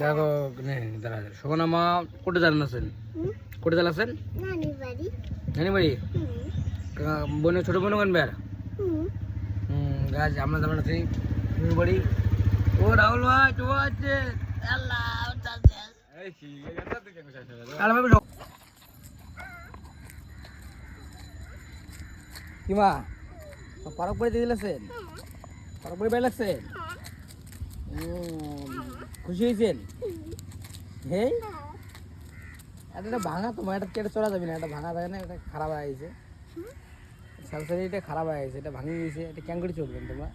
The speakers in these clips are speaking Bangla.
দেখো দাঁড়া শোনা মা কোটে জানেন আছেন কোটে জাল আছেন নানি বাড়ি বোনের ছোট বোন কানবে আর গাছ আমরা যেমন আছি বাড়ি ও রাহুল ভাই তো আছে কিমা পারক বাড়ি দিয়ে দিলেছেন পারক বাড়ি বাড়ি লাগছে খুশি হয়েছেন হেই এটা ভাঙা তোমার এটা কেটে চলা যাবে না এটা ভাঙা থাকে না এটা খারাপ হয়ে গেছে সালসারি এটা খারাপ হয়ে গেছে এটা ভাঙে গেছে এটা কেন করে চলবেন তোমরা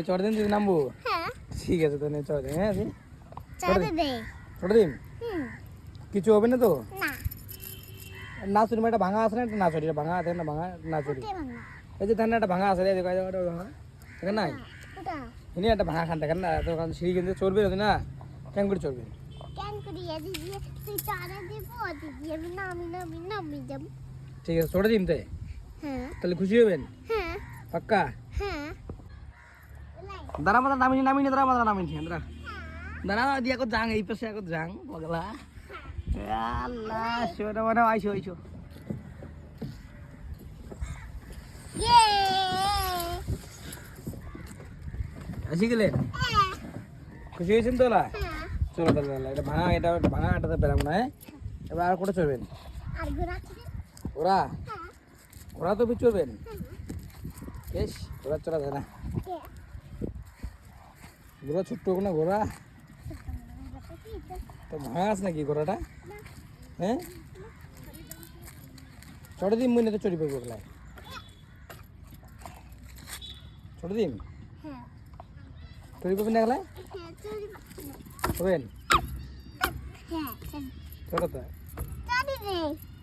চড় দিন যদি নামবো ঠিক আছে তো চড় দিন হ্যাঁ চড় দিন কিছু হবে না তো না চুরি এটা ভাঙা আছে না এটা না চড়ি ভাঙা আছে না ভাঙা না চড়ি এই যে ধান একটা ভাঙা আছে রে ভাঙা দেখেন নাই ইনি একটা ভাঙা খান দেখেন না তো সিঁড়ি কিন্তু চড়বে না কেন করে চড়বে ঠিক আছে চড়ে দিন তাহলে খুশি হবেন পাক্কা দাঁড়া মাথা নামিনি নামিনি দাঁড়া মাথা নামিনি দাঁড়া দাঁড়া দিয়ে এখন যাং এই পাশে এখন যাং পগলা আল্লাহ শোনা মানে আইসো আইসো আসি গেলে খুশি হয়েছেন তো চলো তাহলে এটা ভাঙা আটাতে পেলাম না এবার আর কোটা চড়বেন ওরা ওরা তো চড়বেন বেশ ঘোড়া চড়া যায় না ঘোড়া ছোট্ট না ঘোড়া তো ভাঙা আছে নাকি ঘোড়াটা হ্যাঁ চড়ে দিন মনে তো চড়ি পাবো ওগুলায় চড়ে দিন চড়ি পাবেন না এগুলায় হবেন চলো তো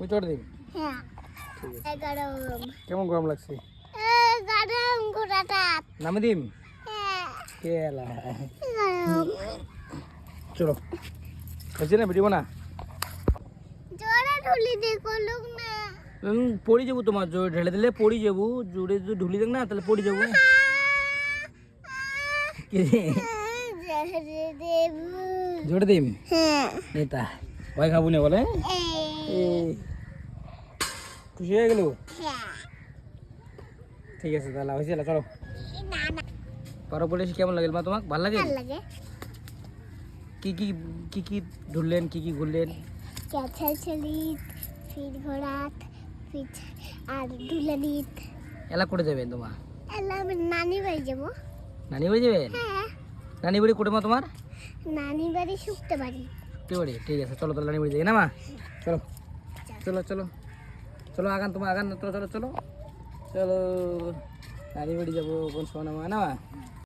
ওই চড়ে দিন কেমন গরম লাগছে নামে দিম চলো হচ্ছে না বেরিব না পড়ি যাবো তোমার জোরে ঢেলে দিলে পড়ি যাবো জোরে যদি ঢুলি দেখ না তাহলে পড়ি যাবো জোরে দিম নেতা ভয় খাবো না বলে খুশি হয়ে গেল ঠিক আছে তাহলে হয়েছে চলো পারো বলে কেমন লাগল মা তোমাকে ভালো লাগে কি কি কি কি ঢুললেন কি কি ঘুরলেন ফির ঘোড়াত ফির আর ঢুলানিত এলা করে যাবেন তোমার এলা আমি নানি বাড়ি যাব নানি বাড়ি যাবেন নানি বাড়ি কোটে মা তোমার নানি বাড়ি শুকতে বাড়ি ঠিক আছে চলো তাহলে নানি বাড়ি যাই না মা চলো চলো চলো চলো আগান তোমার আগান চলো চলো চলো চলো নানি বাড়ি যাবো কোন সময় না মা